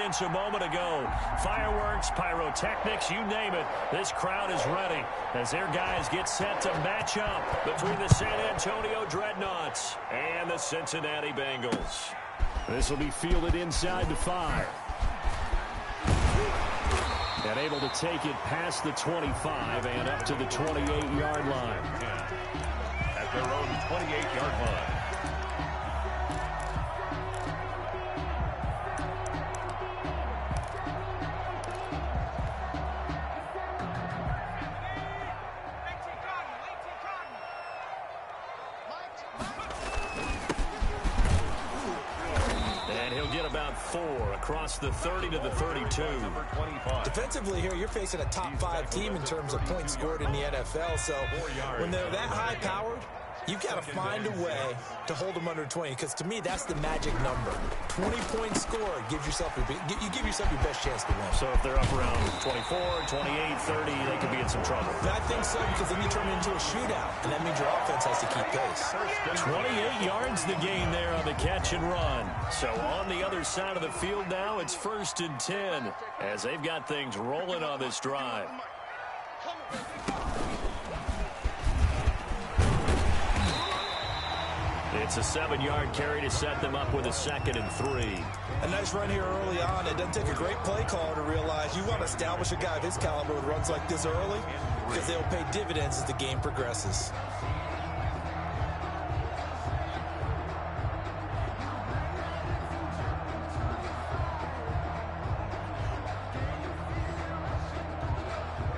offense a moment ago. Fireworks, pyrotechnics, you name it. This crowd is ready as their guys get set to match up between the San Antonio Dreadnoughts and the Cincinnati Bengals. This will be fielded inside the 5. And able to take it past the 25 and up to the 28-yard line. At their own 28-yard line. About 4 across the 30 to the 32. Defensively here, you're facing a top 5 team in terms of points scored in the NFL. So when they're that high-powered, you've got to find a way to hold them under 20, because to me, that's the magic number. 20-point score gives yourself you give yourself your best chance to win. So if they're up around 24, 28, 30, they could be in some trouble. I think so, because then you turn it into a shootout, and that means your offense has to keep pace. 28 yards the gain there on the catch and run. So on the other side of the field now, it's 1st and 10 as they've got things rolling on this drive. It's a 7-yard carry to set them up with a 2nd and 3. A nice run here early on. It doesn't take a great play caller to realize you want to establish a guy of his caliber with runs like this early, because they'll pay dividends as the game progresses.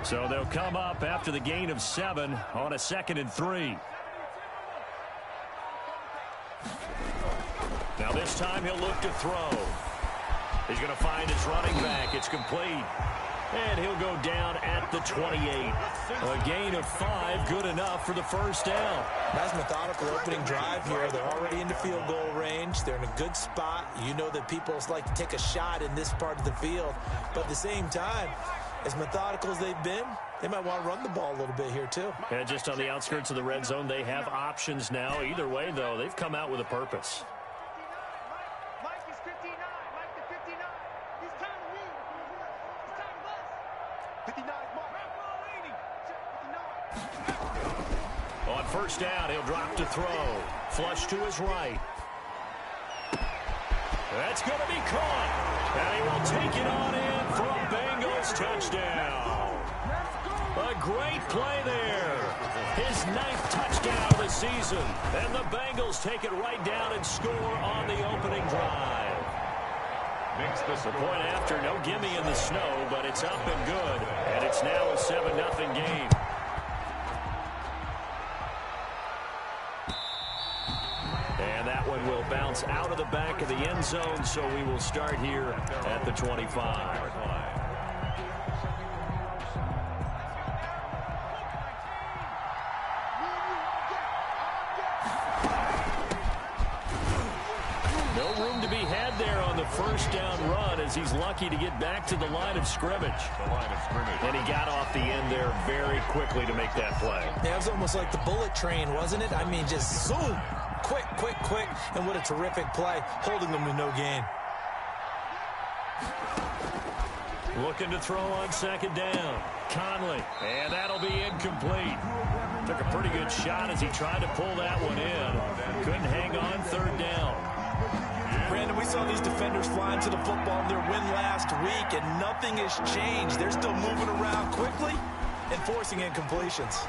So they'll come up after the gain of 7 on a 2nd and 3. Now this time he'll look to throw. He's going to find his running back. It's complete. And he'll go down at the 28. A gain of 5, good enough for the first down. Nice methodical opening drive here. They're already into field goal range. They're in a good spot. You know that people like to take a shot in this part of the field. But at the same time, as methodical as they've been, they might want to run the ball a little bit here too. And just on the outskirts of the red zone, they have options now. Either way, though, they've come out with a purpose. On first down, he'll drop to throw. Flush to his right. That's going to be caught. And he will take it on in for a Bengals touchdown. A great play there. His 9th touchdown of the season. And the Bengals take it right down and score on the opening drive. The point after, no gimme in the snow, but it's up and good. And it's now a 7-0 game. And that one will bounce out of the back of the end zone, so we will start here at the 25. No room to be had there on the first down run, as he's lucky to get back to the line of scrimmage. And he got off the end there very quickly to make that play. Yeah, it was almost like the bullet train, wasn't it? I mean, just zoom. Quick, quick, quick, and what a terrific play, holding them to no gain. Looking to throw on 2nd down. Conley, and that'll be incomplete. Took a pretty good shot as he tried to pull that one in. Couldn't hang on 3rd down. Brandon, we saw these defenders flying to the football in their win last week, and nothing has changed. They're still moving around quickly and forcing incompletions.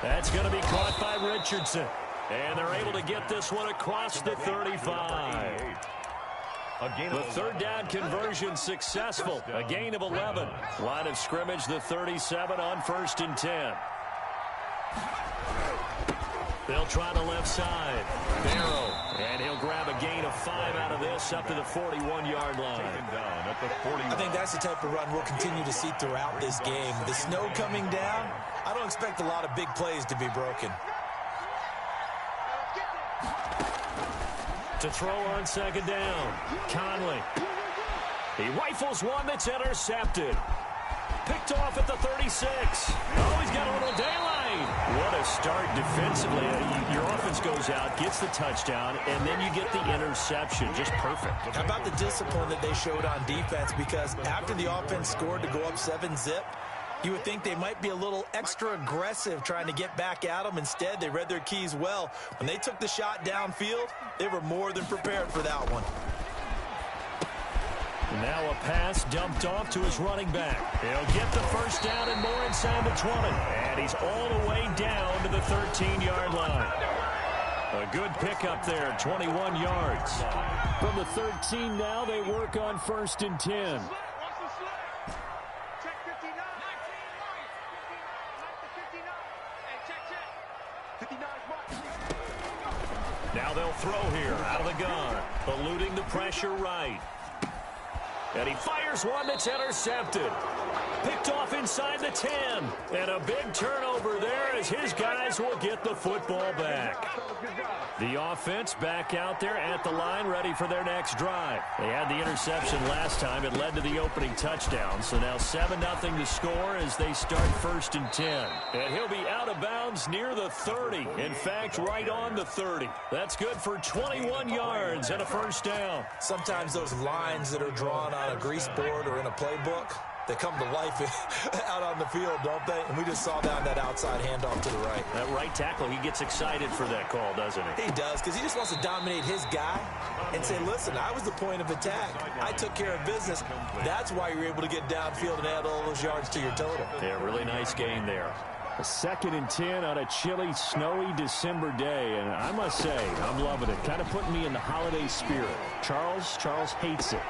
That's going to be caught by Richardson. And they're able to get this one across the 35. The 3rd down conversion successful. A gain of 11. Line of scrimmage, the 37 on 1st and 10. They'll try the left side. Barrow. And he'll grab a gain of 5 out of this up to the 41-yard line. I think that's the type of run we'll continue to see throughout this game. The snow coming down, I don't expect a lot of big plays to be broken. To throw on 2nd down. Conley. He rifles one that's intercepted. Picked off at the 36. Oh, he's got a little daylight. What a start defensively. Your offense goes out, gets the touchdown, and then you get the interception. Just perfect. How about the discipline that they showed on defense? Because after the offense scored to go up 7-zip, you would think they might be a little extra aggressive trying to get back at them. Instead, they read their keys well. When they took the shot downfield, they were more than prepared for that one. Now a pass dumped off to his running back. He'll get the first down and more inside the 20. And he's all the way down to the 13-yard line. A good pickup there, 21 yards. From the 13 now, they work on 1st and 10. Now they'll throw here out of the gun, eluding the pressure right. And he fires one that's intercepted. Picked off inside the 10. And a big turnover there as his guys will get the football back. The offense back out there at the line, ready for their next drive. They had the interception last time. It led to the opening touchdown. So now 7-0 to score as they start 1st and 10. And he'll be out of bounds near the 30. In fact, right on the 30. That's good for 21 yards and a first down. Sometimes those lines that are drawn on a grease board or in a playbook, they come to life out on the field, don't they? And we just saw that on that outside handoff to the right. That right tackle, he gets excited for that call, doesn't he? He does, because he just wants to dominate his guy and say, listen, I was the point of attack. I took care of business. That's why you're able to get downfield and add all those yards to your total. Yeah, really nice gain there. A 2nd and 10 on a chilly, snowy December day. And I must say, I'm loving it. Kind of putting me in the holiday spirit. Charles hates it.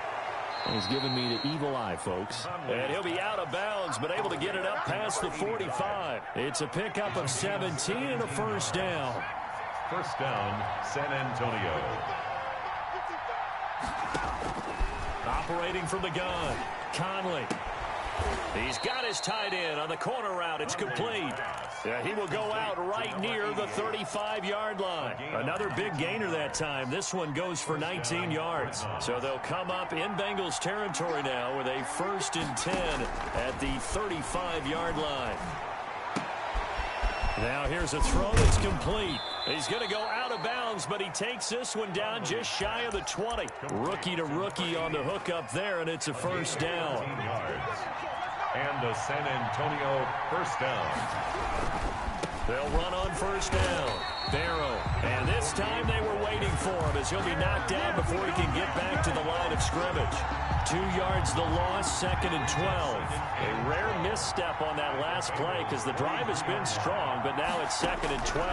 And he's giving me the evil eye, folks. And he'll be out of bounds, but able to get it up past the 45. It's a pickup of 17 and a first down. First down, San Antonio. Operating from the gun, Conley. He's got his tight end on the corner route. It's complete. Yeah, he will go out right near the 35-yard line. Another big gainer that time. This one goes for 19 yards. So they'll come up in Bengals territory now with a 1st and 10 at the 35-yard line. Now here's a throw that's complete. He's going to go out of bounds, but he takes this one down just shy of the 20. Rookie to rookie on the hook up there, and it's a first down. And a San Antonio first down. They'll run on first down. Barrow. And this time they were waiting for him as he'll be knocked down before he can get back to the line of scrimmage. 2 yards the loss, 2nd and 12. A rare misstep on that last play because the drive has been strong, but now it's 2nd and 12.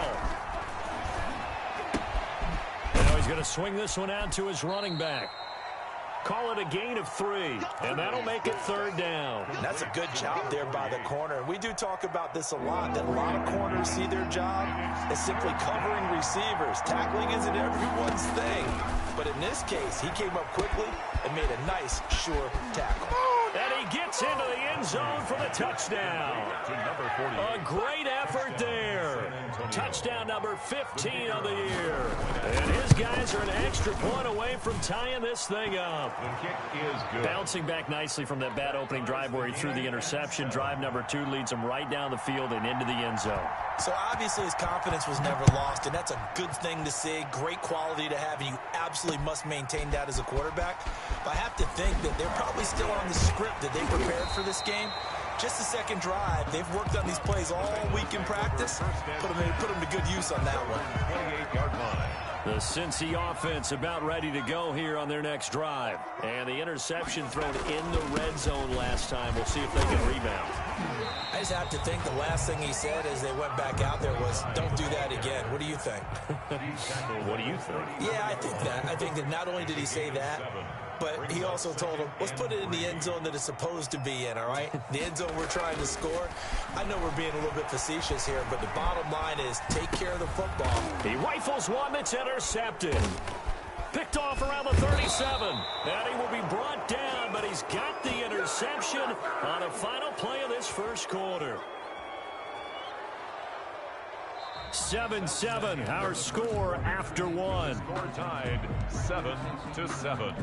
Now he's going to swing this one out to his running back. Call it a gain of 3, and that'll make it 3rd down. That's a good job there by the corner. We do talk about this a lot, that a lot of corners see their job as simply covering receivers. Tackling isn't everyone's thing. But in this case, he came up quickly and made a nice, sure tackle. And he gets into the end zone for the touchdown. A great effort there. Touchdown number 15 of the year. And his guys are an extra point away from tying this thing up. The kick is good. Bouncing back nicely from that bad opening drive where he threw the interception. Drive number 2 leads him right down the field and into the end zone. So obviously his confidence was never lost, and that's a good thing to see. Great quality to have, and you absolutely must maintain that as a quarterback. But I have to think that they're probably still on the script that they prepared for this game. Just the second drive. They've worked on these plays all week in practice. Put them to good use on that one. 28-yard line. The Cincy offense about ready to go here on their next drive. And the interception thrown in the red zone last time. We'll see if they can rebound. I just have to think the last thing he said as they went back out there was, don't do that again. What do you think? What do you think? Yeah, I think that. I think that not only did he say that, but he also told him, let's put it in the end zone that it's supposed to be in, all right? The end zone we're trying to score. I know we're being a little bit facetious here, but the bottom line is take care of the football. He rifles one that's intercepted. Picked off around the 37. And he will be brought down, but he's got the interception on the final play of this first quarter. 7-7, our score after one. Score tied 7-7.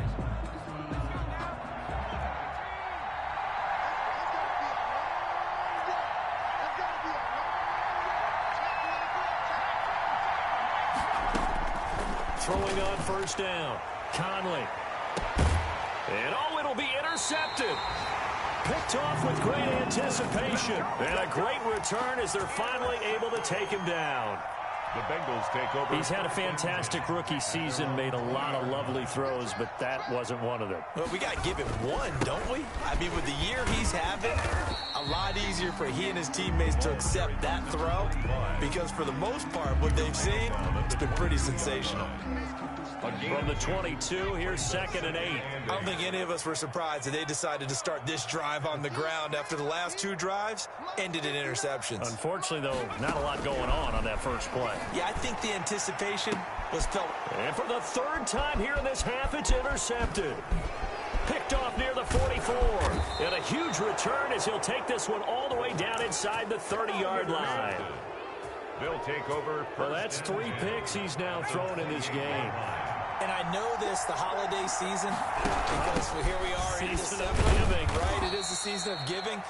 throwing on first down. Conley. And it'll be intercepted. Picked off with great anticipation. And a great return as they're finally able to take him down. The Bengals take over. He's had a fantastic rookie season, made a lot of lovely throws, but that wasn't one of them. Well, we got to give him one, don't we? I mean, with the year he's having, a lot easier for he and his teammates to accept that throw because for the most part, what they've seen, it's been pretty sensational. From the 22, here's 2nd and 8. I don't think any of us were surprised that they decided to start this drive on the ground after the last 2 drives ended in interceptions. Unfortunately, though, not a lot going on that first play. Yeah, I think the anticipation was felt. And for the 3rd time here in this half, it's intercepted. Picked off near the 44. And a huge return as he'll take this one all the way down inside the 30-yard line. They'll take over. Well, that's 3 picks he's now thrown in this game. And I know this, the holiday season, because here we are in December, giving, right? It is the season of giving.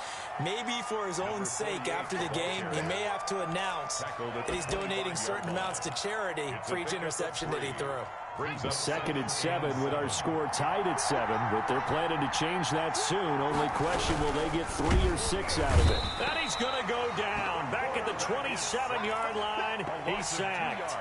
Maybe for his own sake after the game, he may have to announce that he's donating certain amounts to charity for each interception that he threw. 2nd and 7 with our score tied at 7, but they're planning to change that soon. Only question, will they get 3 or 6 out of it? And he's going to go down. Back at the 27-yard line, he's sacked.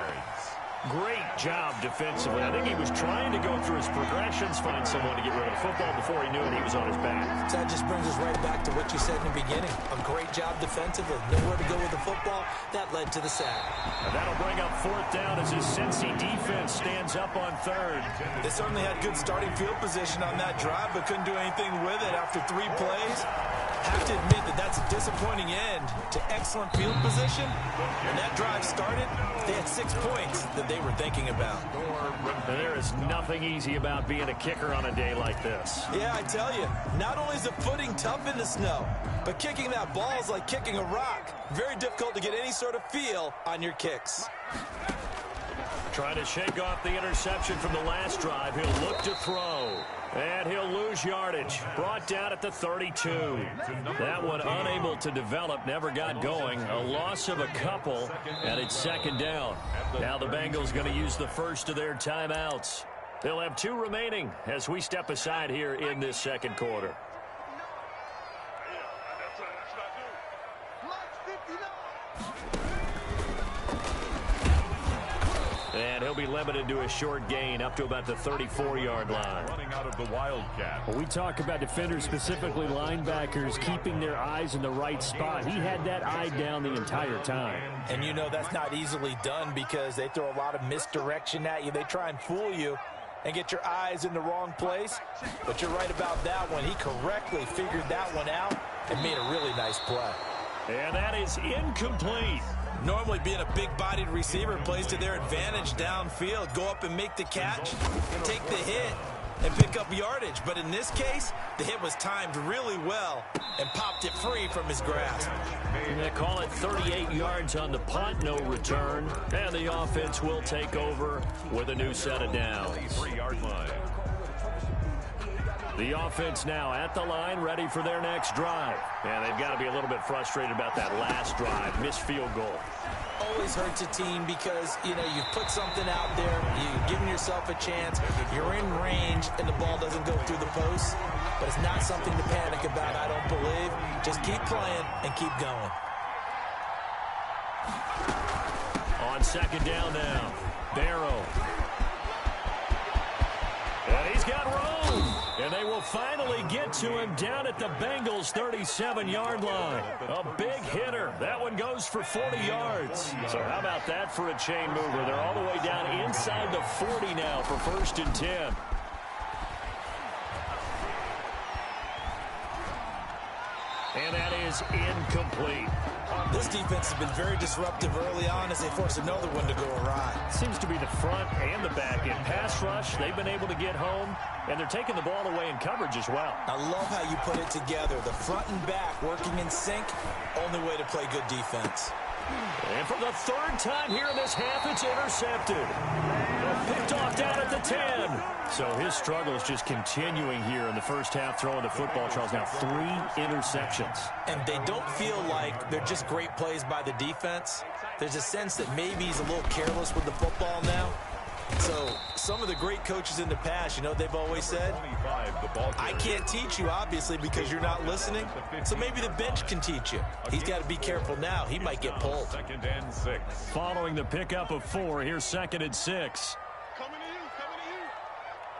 Great job defensively. I think he was trying to go through his progressions, find someone to get rid of the football before he knew it. He was on his back. So that just brings us right back to what you said in the beginning. A great job defensively. Nowhere to go with the football. That led to the sack. And that'll bring up 4th down as his Cincy defense stands up on 3rd. They certainly had good starting field position on that drive, but couldn't do anything with it after 3 plays. Have to admit that that's a disappointing end to excellent field position. When that drive started, they had 6 points that they were thinking about. And there is nothing easy about being a kicker on a day like this. Yeah, I tell you, not only is the footing tough in the snow, but kicking that ball is like kicking a rock. Very difficult to get any sort of feel on your kicks. Trying to shake off the interception from the last drive. He'll look to throw. And he'll lose yardage. Brought down at the 32. That one unable to develop, never got going. A loss of a couple, and it's 2nd down. Now the Bengals going to use the first of their timeouts. They'll have 2 remaining as we step aside here in this 2nd quarter. And he'll be limited to a short gain up to about the 34-yard line. Running out of the Wildcat. Well, we talk about defenders, specifically linebackers, keeping their eyes in the right spot. He had that eye down the entire time. And you know that's not easily done because they throw a lot of misdirection at you. They try and fool you and get your eyes in the wrong place. But you're right about that one. He correctly figured that one out and made a really nice play. And that is incomplete. Normally being a big-bodied receiver plays to their advantage downfield. Go up and make the catch, take the hit, and pick up yardage. But in this case, the hit was timed really well and popped it free from his grasp. And they call it 38 yards on the punt, no return. And the offense will take over with a new set of downs. 3-yard line. The offense now at the line, ready for their next drive. And they've got to be a little bit frustrated about that last drive, missed field goal. Always hurts a team because, you know, you've put something out there, you've given yourself a chance, you're in range, and the ball doesn't go through the post. But it's not something to panic about, I don't believe. Just keep playing and keep going. On 2nd down now, Barrow. And he's got room. And they will finally get to him down at the Bengals' 37-yard line. A big hitter. That one goes for 40 yards. So how about that for a chain mover? They're all the way down inside the 40 now for 1st and 10. And that is incomplete. This defense has been very disruptive early on as they force another one to go awry. Seems to be the front and the back. In pass rush, they've been able to get home, and they're taking the ball away in coverage as well. I love how you put it together. The front and back working in sync, only way to play good defense. And for the 3rd time here in this half, it's intercepted. Picked off down at the 10. So his struggle is just continuing here in the first half, throwing the football. Charles, now 3 interceptions. And they don't feel like they're just great plays by the defense. There's a sense that maybe he's a little careless with the football now. So some of the great coaches in the past, you know, they've always said, I can't teach you, obviously, because you're not listening. So maybe the bench can teach you. He's got to be careful now. He might get pulled. 2nd and 6. Following the pickup of 4, here's 2nd and 6. Coming to you, coming to you.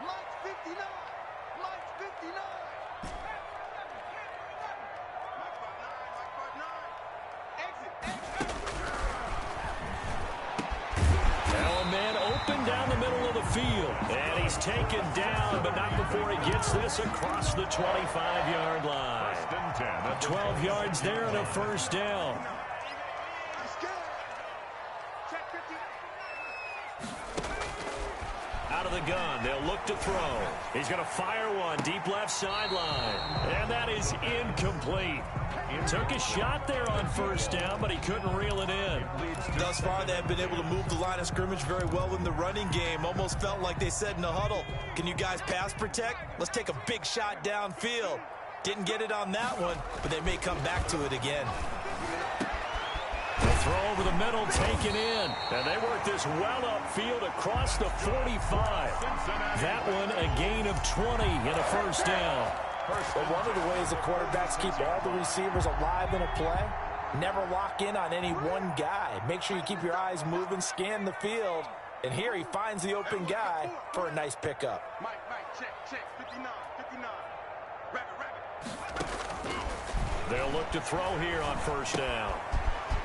Mike 59. Mike 59. Now a man open down the middle of the field. And he's taken down, but not before he gets this across the 25-yard line. 12 yards there and a first down. Out of the gun, they'll look to throw. He's going to fire one deep left sideline. And that is incomplete. Took a shot there on first down, but he couldn't reel it in. Thus far, they have been able to move the line of scrimmage very well in the running game. Almost felt like they said in the huddle, can you guys pass protect? Let's take a big shot downfield. Didn't get it on that one, but they may come back to it again. The throw over the middle, taken in. And they work this well upfield across the 45. That one a gain of 20 and a first down. But one of the ways the quarterbacks keep all the receivers alive in a play, never lock in on any one guy. Make sure you keep your eyes moving, scan the field. And here he finds the open guy for a nice pickup. Mike, check, 59, 59. Rabbit. They'll look to throw here on first down.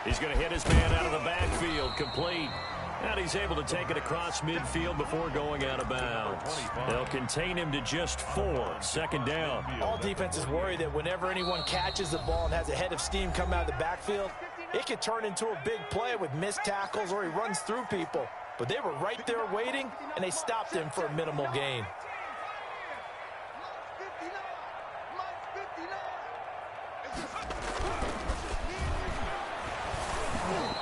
He's going to hit his man out of the backfield, complete. And he's able to take it across midfield before going out of bounds. They'll contain him to just 4. 2nd down. All defenses worry that whenever anyone catches the ball and has a head of steam come out of the backfield, it could turn into a big play with missed tackles or he runs through people. But they were right there waiting, and they stopped him for a minimal gain.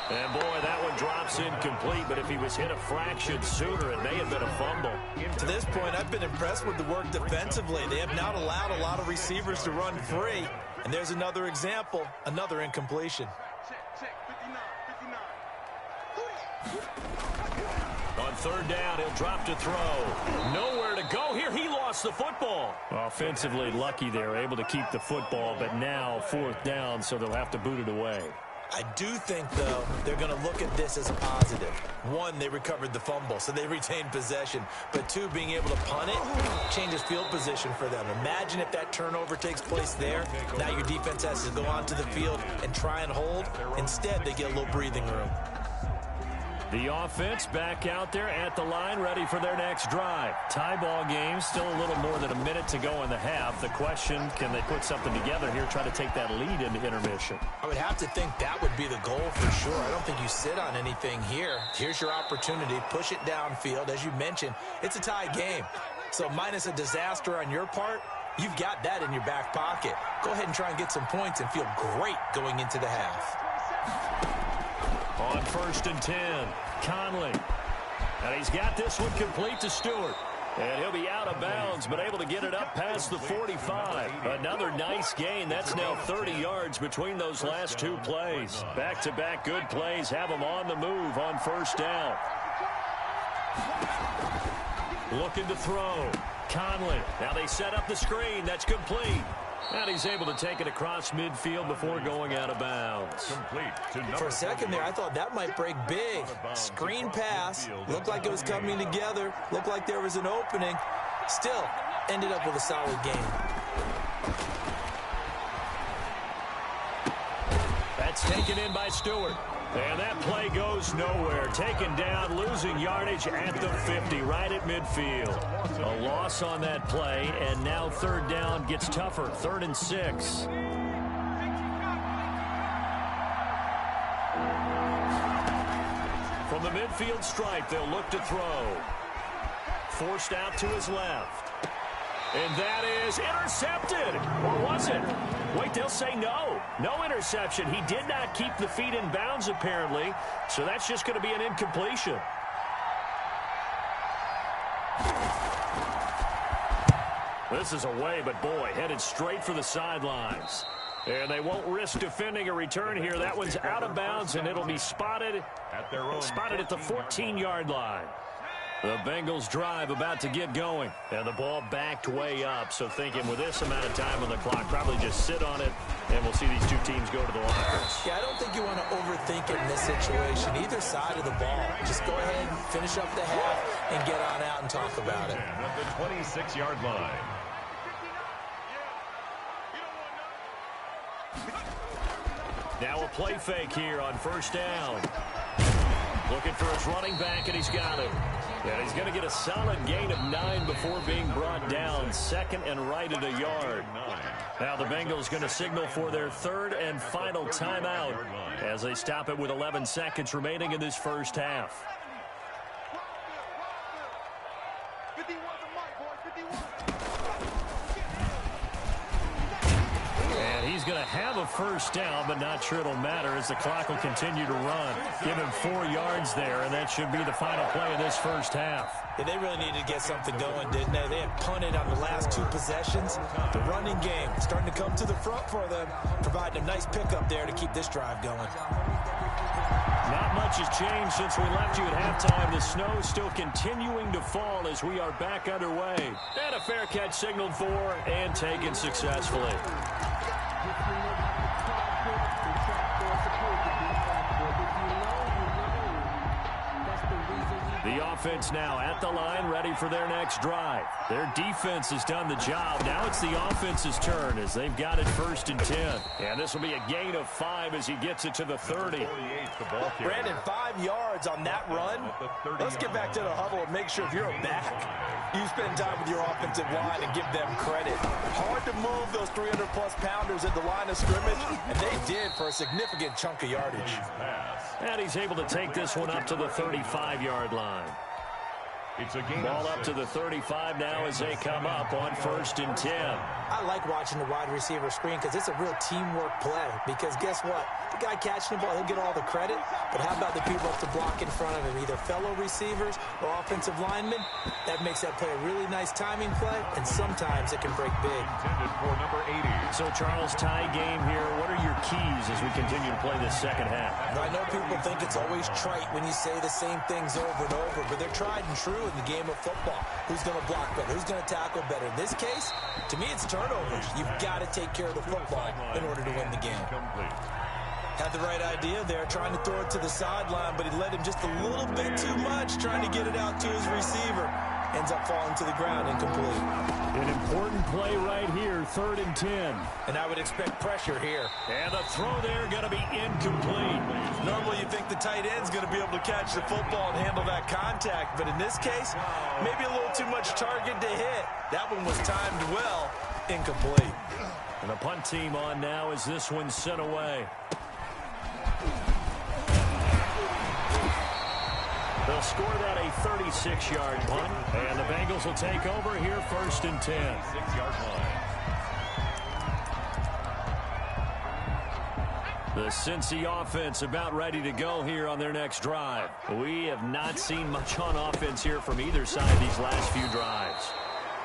And boy, that one drops incomplete, but if he was hit a fraction sooner, it may have been a fumble. To this point, I've been impressed with the work defensively. They have not allowed a lot of receivers to run free. And there's another example, another incompletion. Check, 59, 59. On 3rd down, he'll drop to throw. Nowhere to go here. He lost the football. Offensively lucky they're able to keep the football, but now 4th down, so they'll have to boot it away. I do think, though, they're going to look at this as a positive. 1, they recovered the fumble, so they retained possession. But 2, being able to punt it changes field position for them. Imagine if that turnover takes place there. Now your defense has to go onto the field and try and hold. Instead, they get a little breathing room. The offense back out there at the line, ready for their next drive. Tie ball game, still a little more than a minute to go in the half. The question, can they put something together here, try to take that lead into intermission? I would have to think that would be the goal for sure. I don't think you sit on anything here. Here's your opportunity. Push it downfield. As you mentioned, it's a tie game. So minus a disaster on your part, you've got that in your back pocket. Go ahead and try and get some points and feel great going into the half. On 1st and 10, Conley. And he's got this one complete to Stewart. And he'll be out of bounds, but able to get it up past the 45. Another nice gain. That's now 30 yards between those last 2 plays. Back-to-back good plays have him on the move on 1st down. Looking to throw. Conley. Now they set up the screen. That's complete. And he's able to take it across midfield before going out of bounds. For a second there, I thought that might break big. Screen pass. Looked like it was coming together. Looked like there was an opening. Still, ended up with a solid game. That's taken in by Stewart. And that play goes nowhere. Taken down, losing yardage at the 50, right at midfield. A loss on that play, and now 3rd down gets tougher. 3rd and 6. From the midfield stripe, they'll look to throw. Forced out to his left. And that is intercepted. Or was it? Wait, they'll say no. No interception. He did not keep the feet in bounds, apparently. So that's just going to be an incompletion. This is away, but boy, headed straight for the sidelines. And they won't risk defending a return here. That one's out of bounds, and it'll be spotted at the 14-yard line. The Bengals drive about to get going. And the ball backed way up. So thinking with this amount of time on the clock, probably just sit on it, and we'll see these two teams go to the lockers. Yeah, I don't think you want to overthink it in this situation. Either side of the ball. Just go ahead and finish up the half and get on out and talk about it. At the 26-yard line. Now a play fake here on first down. Looking for his running back, and he's got him. And he's going to get a solid gain of 9 before being brought down. Second and right at a yard. Now the Bengals going to signal for their third and final timeout as they stop it with 11 seconds remaining in this first half. 51 to Mike, boy, 51. And he's going to have a first down, but not sure it'll matter as the clock will continue to run. Give him 4 yards there, and that should be the final play of this first half. Yeah, they really needed to get something going, didn't they? They had punted on the last 2 possessions. The running game starting to come to the front for them, providing a nice pickup there to keep this drive going. Not much has changed since we left you at halftime. The snow still continuing to fall as we are back underway. And a fair catch signaled for and taken successfully. The offense now at the line, ready for their next drive. Their defense has done the job. Now it's the offense's turn as they've got it first and 10. And this will be a gain of 5 as he gets it to the 30. Brandon, 5 yards on that run. Let's get back to the huddle and make sure if you're a back, you spend time with your offensive line and give them credit. Hard to move those 300-plus pounders at the line of scrimmage, and they did for a significant chunk of yardage. And he's able to take this one up to the 35-yard line. It's a gain. Ball up to the 35 now as they come up on first and 10. I like watching the wide receiver screen because it's a real teamwork play. Because guess what? The guy catching the ball, he'll get all the credit. But how about the people up to block in front of him, either fellow receivers or offensive linemen? That makes that play a really nice timing play, and sometimes it can break big. Intended for number 80. So, Charles, tie game here. What are your keys as we continue to play this second half? I know people think it's always trite when you say the same things over and over, but they're tried and true in the game of football. Who's going to block better? Who's going to tackle better? In this case, to me, it's turnovers. You've got to take care of the football in order to win the game. Had the right idea there, trying to throw it to the sideline, but he let him just a little bit too much, trying to get it out to his receiver. Ends up falling to the ground incomplete. An important play right here, third and 10. And I would expect pressure here. And the throw there going to be incomplete. Normally you think the tight end's going to be able to catch the football and handle that contact, but in this case, maybe a little too much target to hit. That one was timed well, incomplete. And the punt team on now as this one's sent away. They'll score that a 36-yard punt, and the Bengals will take over here first and 10. 6-yard line. The Cincy offense about ready to go here on their next drive. We have not seen much on offense here from either side these last few drives.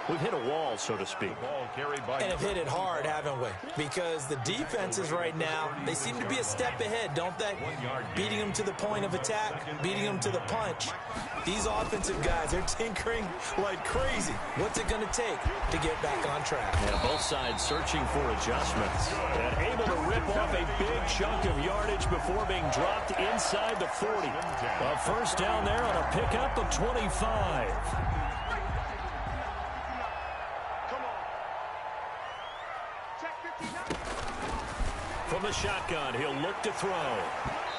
We've hit a wall, so to speak. Ball carried by And have hit it hard, haven't we? Because the defenses right now, they seem to be a step ahead, don't they? Beating them to the point of attack, beating them to the punch. These offensive guys, they're tinkering like crazy. What's it going to take to get back on track? Yeah, both sides searching for adjustments. And able to rip off a big chunk of yardage before being dropped inside the 40. A first down there on a pickup of 25. From the shotgun, he'll look to throw.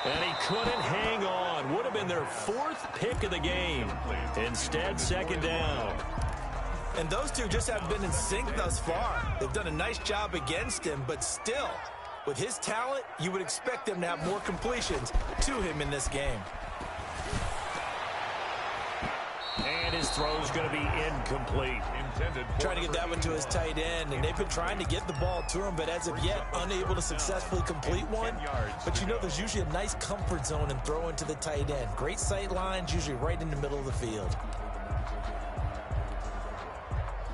And he couldn't hang on. Would have been their 4th pick of the game. Instead, second down. And those two just haven't been in sync thus far. They've done a nice job against him, but still, with his talent, you would expect them to have more completions to him in this game. And his throw's going to be incomplete. Trying to get that one to his tight end, and they've been trying to get the ball to him, but as of yet, unable to successfully complete one. But you know, there's usually a nice comfort zone in throwing to the tight end. Great sight lines, usually right in the middle of the field.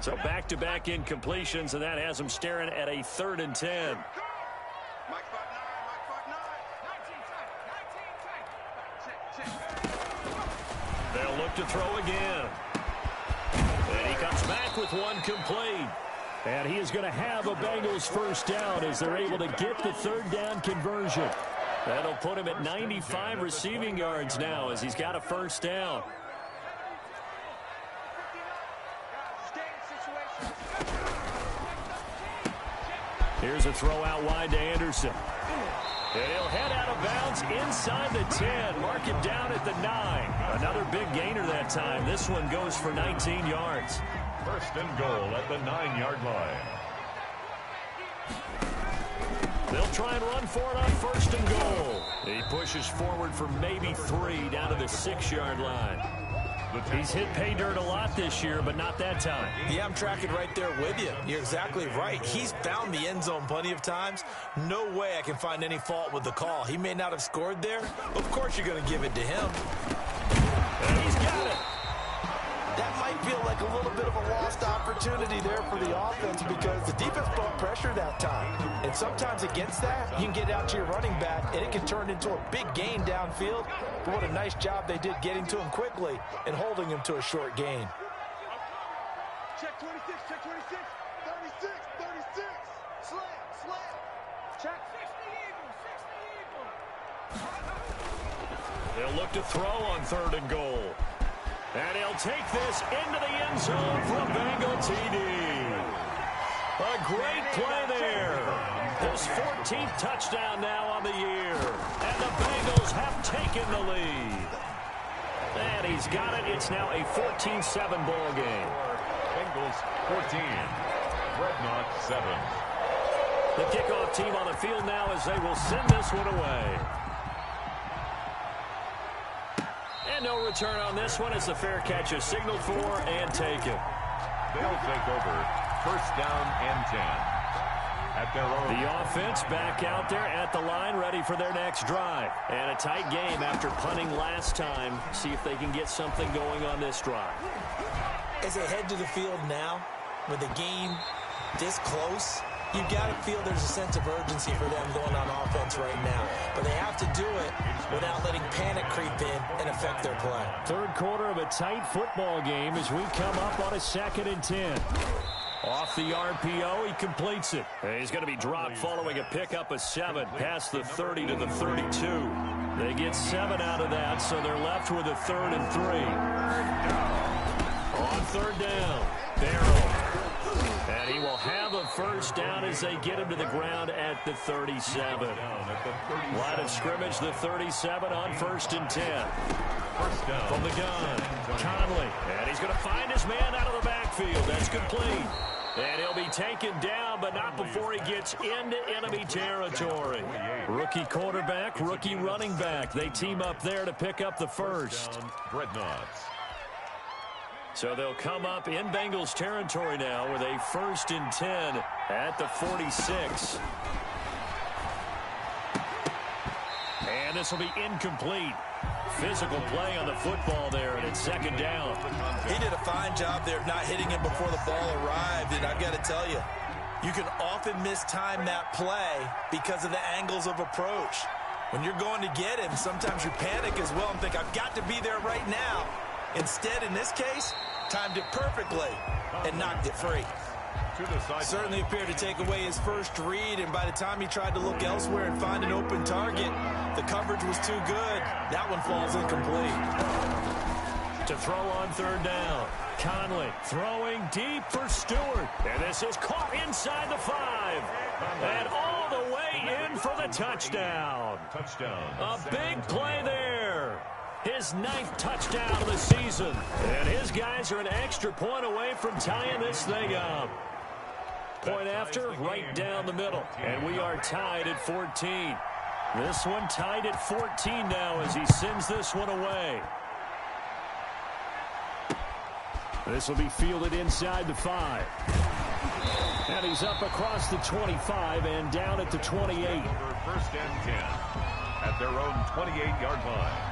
So back-to-back incompletions, and that has him staring at a 3rd and 10. They'll look look to throw again. And he comes back with one complete. And he is going to have a Bengals first down as they're able to get the third down conversion. That'll put him at 95 receiving yards now as he's got a first down. Here's a throw out wide to Anderson. And he'll head out of bounds inside the 10. Mark him down at the 9. Another big gainer that time. This one goes for 19 yards. First and goal at the 9-yard line. They'll try and run for it on first and goal. He pushes forward for maybe 3 down to the 6-yard line. He's hit pay dirt a lot this year, but not that time. Yeah, I'm tracking right there with you. You're exactly right. He's found the end zone plenty of times. No way I can find any fault with the call. He may not have scored there. Of course you're going to give it to him. And he's got it. That might feel like a little bit of a lost opportunity there for the offense because the defense brought pressure that time. And sometimes against that, you can get out to your running back, and it can turn into a big gain downfield. But what a nice job they did getting to him quickly and holding him to a short gain. Check 26, check 26, 36, 36. Slam, slam. Check 60 Eagles, 60 Eagles. They'll look to throw on third and goal. And he'll take this into the end zone for a Bengal TD. A great play there. His 14th touchdown now on the year. And the Bengals have taken the lead. And he's got it. It's now a 14-7 ball game. Bengals 14. Dreadnoughts 7. The kickoff team on the field now as they will send this one away. And no return on this one as the fair catch is signaled for and taken. They'll take over. First down and 10. At their own. The offense back out there at the line, ready for their next drive. And a tight game after punting last time. See if they can get something going on this drive. As they head to the field now, with the game this close, you've got to feel there's a sense of urgency for them going on offense right now. But they have to do it without letting panic creep in and affect their play. Third quarter of a tight football game as we come up on a 2nd and 10. Off the RPO, he completes it. He's going to be dropped following a pickup of 7 past the 30 to the 32. They get 7 out of that, so they're left with a 3rd and 3. On third down, Barrow. And he will have a first down as they get him to the ground at the 37. Line of scrimmage, the 37 on 1st and 10. From the gun, Conley. And he's going to find his man out of the backfield. That's complete. And he'll be taken down, but not before he gets into enemy territory. Rookie quarterback, rookie running back. They team up there to pick up the first. Dreadnoughts. So they'll come up in Bengals territory now with a 1st and 10 at the 46. And this will be incomplete. Physical play on the football there, and it's 2nd down. He did a fine job there of not hitting him before the ball arrived, and I've got to tell you, you can often mistime that play because of the angles of approach. When you're going to get him, sometimes you panic as well and think, I've got to be there right now. Instead, in this case, timed it perfectly and knocked it free. Certainly appeared to take away his first read, and by the time he tried to look elsewhere and find an open target, the coverage was too good. That one falls incomplete. To throw on third down, Conley throwing deep for Stewart. And this is caught inside the 5. And all the way in for the touchdown. A big play there. His 9th touchdown of the season. And his guys are an extra point away from tying this thing up. Point after, right down the middle. And we are tied at 14. This one tied at 14 now as he sends this one away. This will be fielded inside the 5. And he's up across the 25 and down at the 28. 1st and 10 at their own 28-yard line.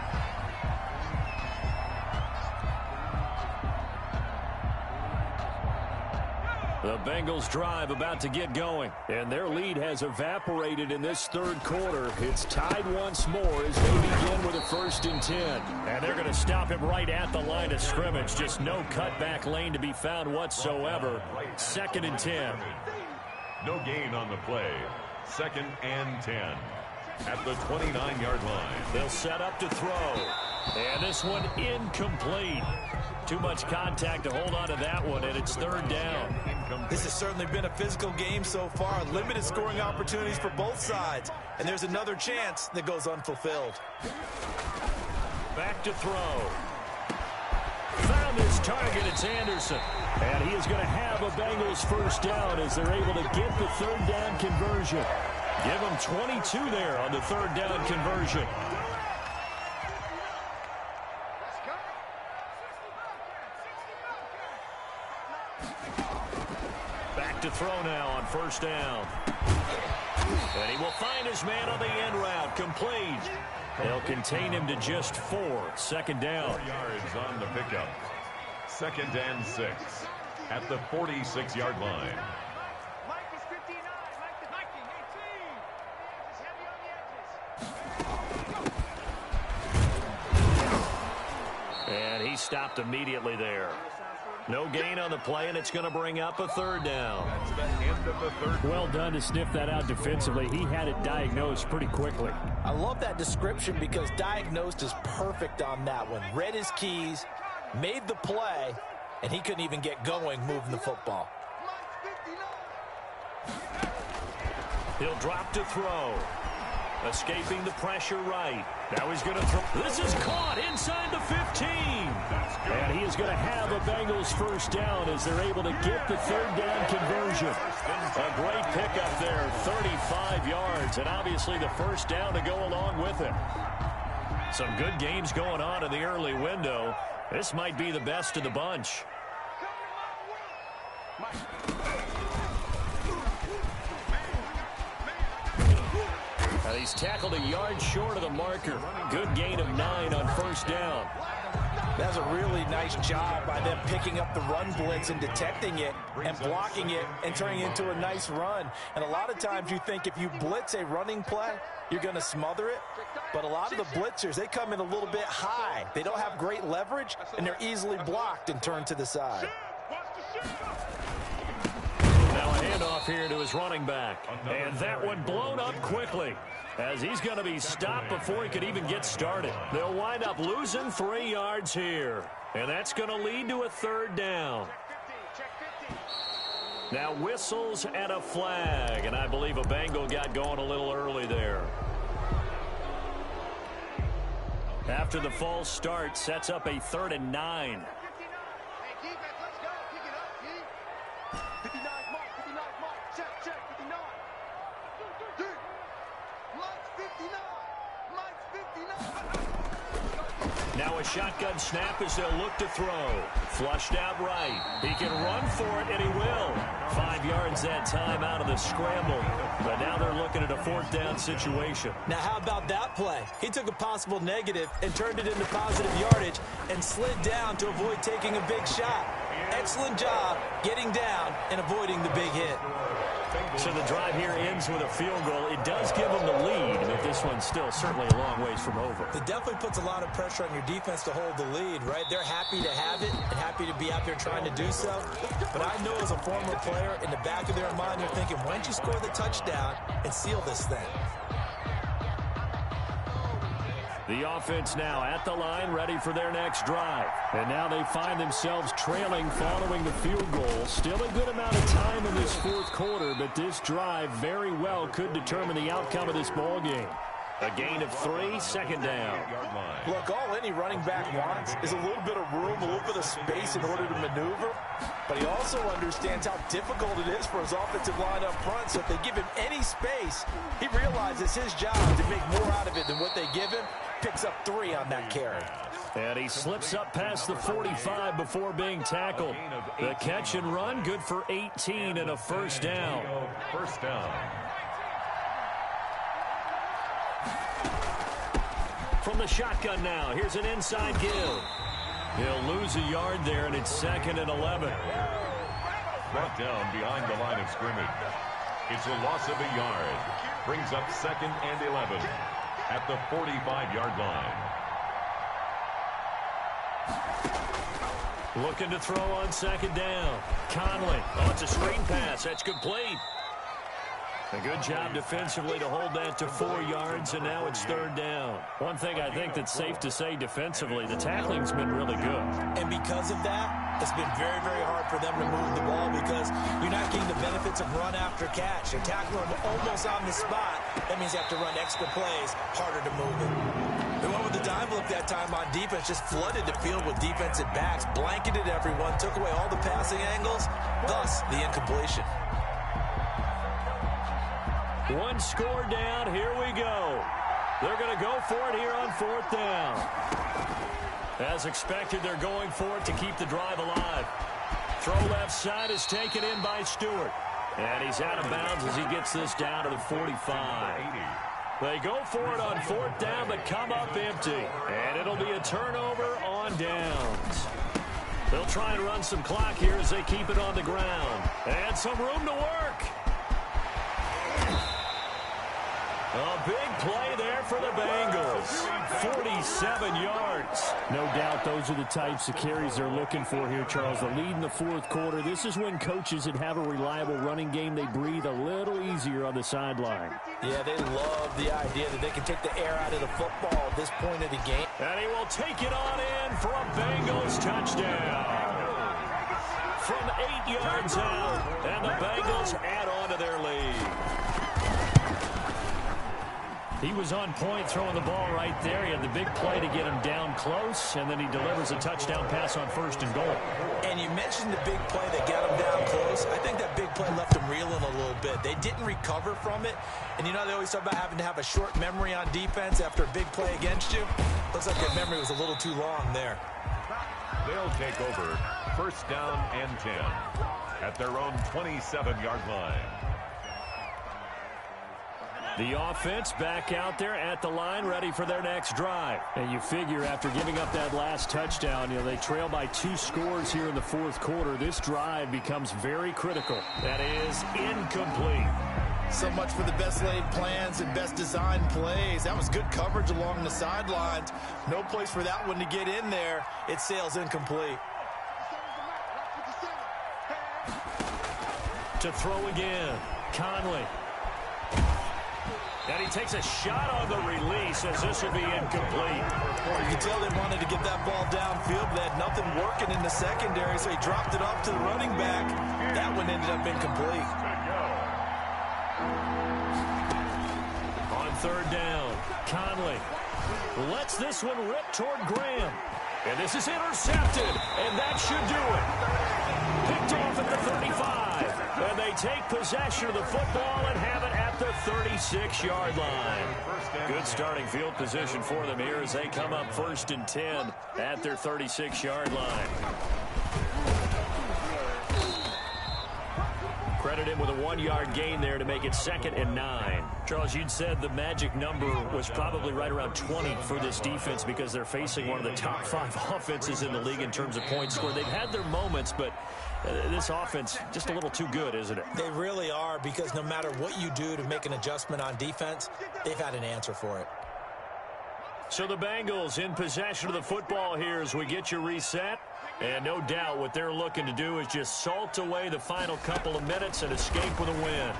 The Bengals drive about to get going, and their lead has evaporated in this third quarter. It's tied once more as they begin with a 1st and 10. And they're going to stop him right at the line of scrimmage. Just no cutback lane to be found whatsoever. 2nd and 10. No gain on the play. 2nd and 10. At the 29-yard line. They'll set up to throw. And this one incomplete. Too much contact to hold on to that one, and it's 3rd down. This has certainly been a physical game so far. Limited scoring opportunities for both sides. And there's another chance that goes unfulfilled. Back to throw. Found his target. It's Anderson. And he is going to have a Bengals 1st down as they're able to get the 3rd down conversion. Give them 22 there on the 3rd down conversion. Back to throw now on 1st down. And he will find his man on the end route. Complete. They'll contain him to just 4. 2nd down. 4 yards on the pickup. 2nd and 6. At the 46-yard line. And he stopped immediately there. No gain on the play, and it's going to bring up a 3rd down. That's the end of the 3rd. Well done to sniff that out defensively. He had it diagnosed pretty quickly. I love that description because diagnosed is perfect on that one. Read his keys, made the play, and he couldn't even get going moving the football. He'll drop to throw. Escaping the pressure right. Now he's going to throw. This is caught inside the 15. And he is going to have a Bengals 1st down as they're able to get the 3rd down conversion. A great pickup there, 35 yards, and obviously the 1st down to go along with it. Some good games going on in the early window. This might be the best of the bunch. He's tackled a yard short of the marker. Good gain of 9 on 1st down. That's a really nice job by them picking up the run blitz and detecting it and blocking it and turning it into a nice run. And a lot of times you think if you blitz a running play, you're going to smother it. But a lot of the blitzers, they come in a little bit high. They don't have great leverage, and they're easily blocked and turned to the side. Now a handoff here to his running back. And that one blown up quickly, as he's going to be stopped before he could even get started. They'll wind up losing 3 yards here. And that's going to lead to a 3rd down. Now whistles and a flag. And I believe a Bengal got going a little early there. After the false start, sets up a 3rd and 9. Now a shotgun snap as they'll look to throw. Flushed out right. He can run for it, and he will. 5 yards that time out of the scramble. But now they're looking at a 4th down situation. Now how about that play? He took a possible negative and turned it into positive yardage and slid down to avoid taking a big shot. Excellent job getting down and avoiding the big hit. So the drive here ends with a field goal. It does give them the lead, but this one's still certainly a long ways from over. It definitely puts a lot of pressure on your defense to hold the lead, right? They're happy to have it and happy to be out there trying to do so. But I know as a former player, in the back of their mind, they're thinking, why don't you score the touchdown and seal this thing? The offense now at the line, ready for their next drive. And now they find themselves trailing following the field goal. Still a good amount of time in this 4th quarter, but this drive very well could determine the outcome of this ball game. A gain of 3, 2nd down. Look, all any running back wants is a little bit of room, a little bit of space in order to maneuver. But he also understands how difficult it is for his offensive line up front. So if they give him any space, he realizes his job to make more out of it than what they give him. Picks up 3 on that carry. And he slips up past the 45 before being tackled. The catch and run, good for 18 and a 1st down. 1st down. From the shotgun now, here's an inside give. He'll lose a yard there, and it's 2nd and 11. Brought down behind the line of scrimmage. It's a loss of a yard. Brings up 2nd and 11 at the 45-yard line. Looking to throw on 2nd down. Conley. Oh, it's a screen pass. That's complete. A good job defensively to hold that to 4 yards, and now it's 3rd down. One thing I think that's safe to say defensively, the tackling's been really good. And because of that, it's been very, very hard for them to move the ball because you're not getting the benefits of run after catch. You're tackling them almost on the spot. That means you have to run extra plays, harder to move it. They went with the dime look that time on defense, just flooded the field with defensive backs, blanketed everyone, took away all the passing angles, thus the incompletion. One score down. Here we go. They're going to go for it here on 4th down. As expected, they're going for it to keep the drive alive. Throw left side is taken in by Stewart. And he's out of bounds as he gets this down to the 45. They go for it on 4th down, but come up empty. And it'll be a turnover on downs. They'll try and run some clock here as they keep it on the ground. And some room to work. A big play there for the Bengals. 47 yards. No doubt those are the types of carries they're looking for here, Charles. The lead in the 4th quarter. This is when coaches that have a reliable running game, they breathe a little easier on the sideline. Yeah, they love the idea that they can take the air out of the football at this point of the game. And he will take it on in for a Bengals touchdown. From 8 yards out, and the Bengals add on to their lead. He was on point throwing the ball right there. He had the big play to get him down close, and then he delivers a touchdown pass on 1st and goal. And you mentioned the big play that got him down close. I think that big play left him reeling a little bit. They didn't recover from it. And you know they always talk about having to have a short memory on defense after a big play against you. Looks like their memory was a little too long there. They'll take over 1st down and 10 at their own 27-yard line. The offense back out there at the line, ready for their next drive. And you figure after giving up that last touchdown, they trail by 2 scores here in the 4th quarter. This drive becomes very critical. That is incomplete. So much for the best laid plans and best designed plays. That was good coverage along the sidelines. No place for that one to get in there. It sails incomplete. To throw again, Conley. And he takes a shot on the release as this will be incomplete. You can tell they wanted to get that ball downfield, but they had nothing working in the secondary, so he dropped it off to the running back. That one ended up incomplete. On 3rd down, Conley lets this one rip toward Graham. And this is intercepted, and that should do it. Picked off at the 35. And they take possession of the football and have it at the 36-yard line. Good starting field position for them here as they come up 1st and 10 at their 36-yard line. Credit him with a 1-yard gain there to make it 2nd and 9. Charles, you'd said the magic number was probably right around 20 for this defense because they're facing one of the top 5 offenses in the league in terms of points scored. They've had their moments, but this offense just a little too good, isn't it? They really are, because no matter what you do to make an adjustment on defense, they've had an answer for it. So the Bengals in possession of the football here as we get you reset. And no doubt what they're looking to do is just salt away the final couple of minutes and escape with a win.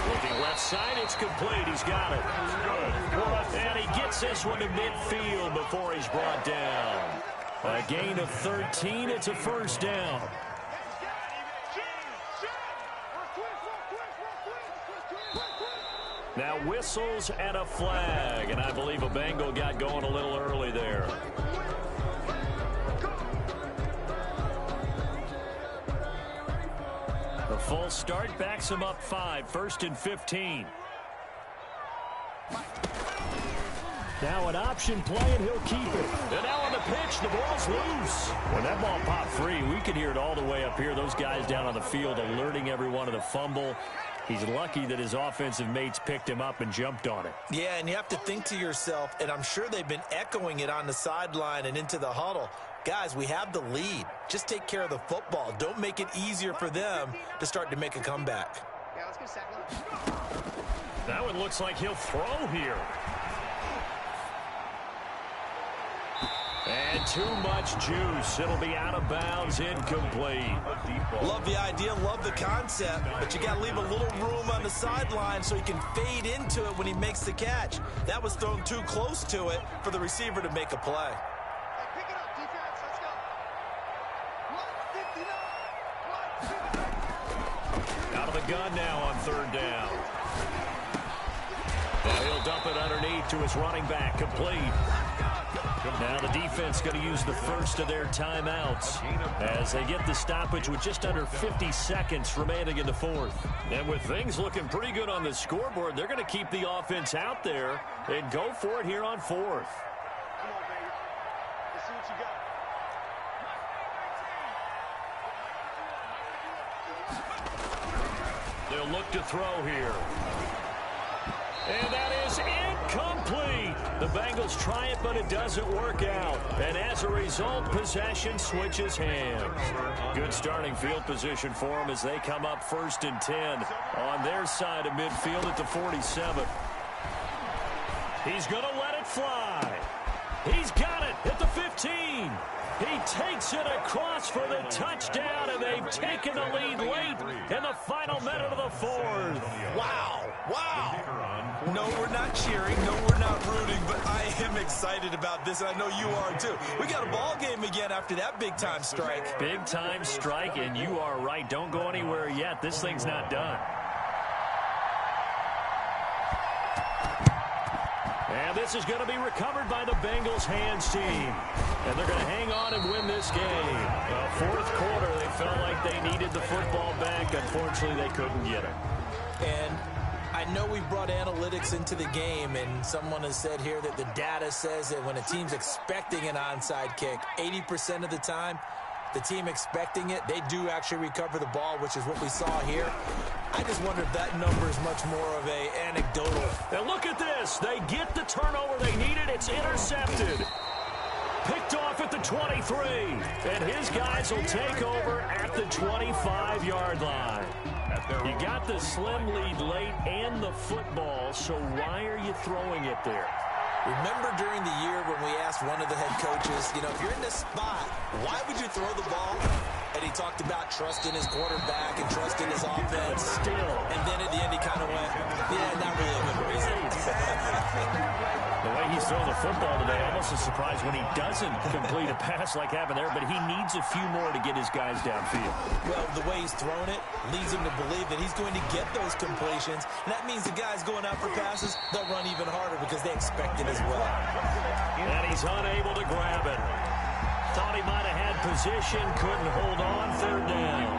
Looking left side, it's complete. He's got it. And he gets this one to midfield before he's brought down. A gain of 13. It's a 1st down. Now whistles and a flag. And I believe a Bengal got going a little early there. The full start backs him up 5. 1st and 15. Now an option play, and he'll keep it. And now on the pitch, the ball's loose. When that ball popped free, we could hear it all the way up here. Those guys down on the field alerting everyone of the fumble. He's lucky that his offensive mates picked him up and jumped on it. Yeah, and you have to think to yourself, and I'm sure they've been echoing it on the sideline and into the huddle. guys, we have the lead. Just take care of the football. Don't make it easier for them to start to make a comeback. Yeah, let's go second. That one looks like he'll throw here. And too much juice. It'll be out of bounds, incomplete. Love the idea, love the concept, but you got to leave a little room on the sideline so he can fade into it when he makes the catch. That was thrown too close to it for the receiver to make a play. Hey, pick it up, defense. Let's go. Out of the gun now on third down. Now he'll dump it underneath to his running back, complete. Now the defense going to use the first of their timeouts as they get the stoppage with just under 50 seconds remaining in the fourth. And with things looking pretty good on the scoreboard, they're going to keep the offense out there and go for it here on fourth. Come on, baby. Let's see what you got. They'll look to throw here. And that is incomplete. The Bengals try it, but it doesn't work out. And as a result, possession switches hands. Good starting field position for them as they come up 1st and 10 on their side of midfield at the 47. He's going to let it fly. He's got it at the 15. He takes it across for the touchdown, and they've taken the lead late in the final minute of the fourth. Wow, wow. No, we're not cheering. No, we're not rooting, but I am excited about this, and I know you are too. We got a ball game again after that big-time strike. Big-time strike, and you are right. Don't go anywhere yet. This thing's not done. And this is going to be recovered by the Bengals hands team. And they're going to hang on and win this game. Well, fourth quarter, they felt like they needed the football back. Unfortunately, they couldn't get it. And I know we brought analytics into the game, and someone has said here that the data says that when a team's expecting an onside kick, 80% of the time, the team expecting it, they do actually recover the ball, which is what we saw here. I just wonder if that number is much more of a anecdotal. And look at this. They get the turnover they needed. It's intercepted. Picked off at the 23. And his guys will take over at the 25-yard line. You got the slim lead late and the football, so why are you throwing it there? Remember during the year when we asked one of the head coaches, you know, if you're in this spot, why would you throw the ball? And he talked about trusting his quarterback and trusting his offense. Still. And then at the end he kind of went, yeah, not really a good reason. The way he's throwing the football today, almost a surprise when he doesn't complete a pass like happened there, but he needs a few more to get his guys downfield. Well, the way he's thrown it leads him to believe that he's going to get those completions. And that means the guys going out for passes, they'll run even harder because they expect it as well. And he's unable to grab it. Thought he might have had position, couldn't hold on, third down.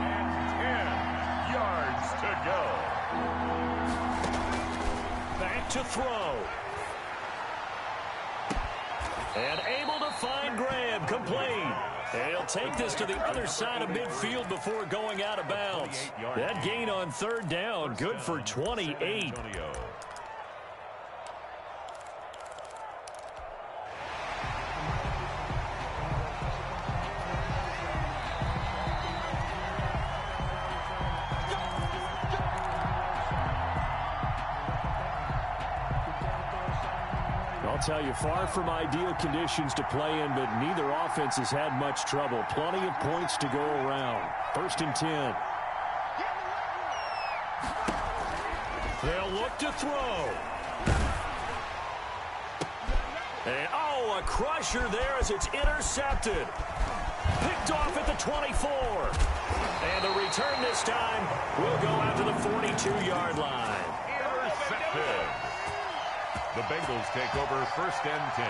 10 yards to go. Back to throw. And able to find Graham, complete. He'll take this to the other side of midfield before going out of bounds. That gain on third down, good for 28. I'll tell you, far from ideal conditions to play in, but neither offense has had much trouble. Plenty of points to go around. 1st and 10. They'll look to throw. And, a crusher there as it's intercepted. Picked off at the 24. And the return this time will go out to the 42-yard line. Intercepted. The Bengals take over 1st and 10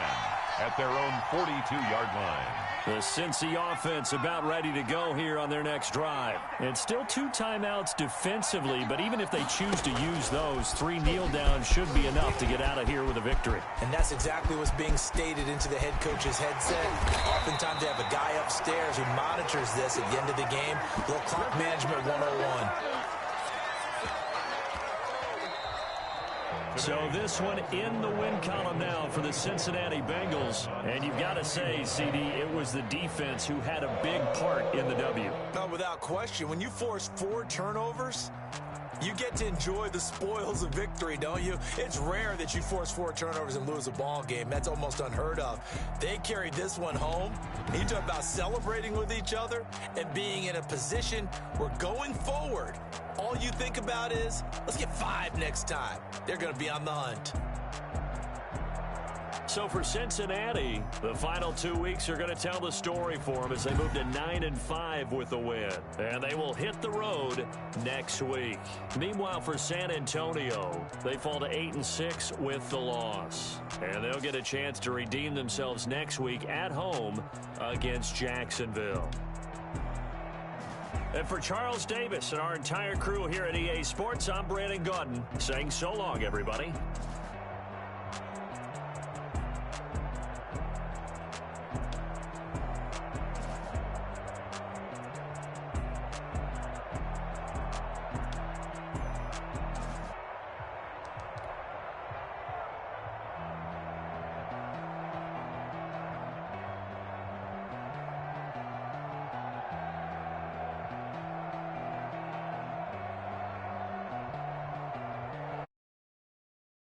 at their own 42-yard line. The Cincy offense about ready to go here on their next drive. And still 2 timeouts defensively, but even if they choose to use those, 3 kneel downs should be enough to get out of here with a victory. And that's exactly what's being stated into the head coach's headset. Oftentimes they have a guy upstairs who monitors this at the end of the game. Little clock management 101. So this one in the win column now for the Cincinnati Bengals. And you've got to say, CD, it was the defense who had a big part in the W. No, without question. When you force 4 turnovers, you get to enjoy the spoils of victory, don't you? It's rare that you force 4 turnovers and lose a ball game. That's almost unheard of. They carried this one home. You talk about celebrating with each other and being in a position where going forward, all you think about is, let's get 5 next time. They're going to be on the hunt. So for Cincinnati, the final 2 weeks are going to tell the story for them as they move to 9-5 with the win. And they will hit the road next week. Meanwhile, for San Antonio, they fall to 8-6 with the loss. And they'll get a chance to redeem themselves next week at home against Jacksonville. And for Charles Davis and our entire crew here at EA Sports, I'm Brandon Gaudin saying so long, everybody.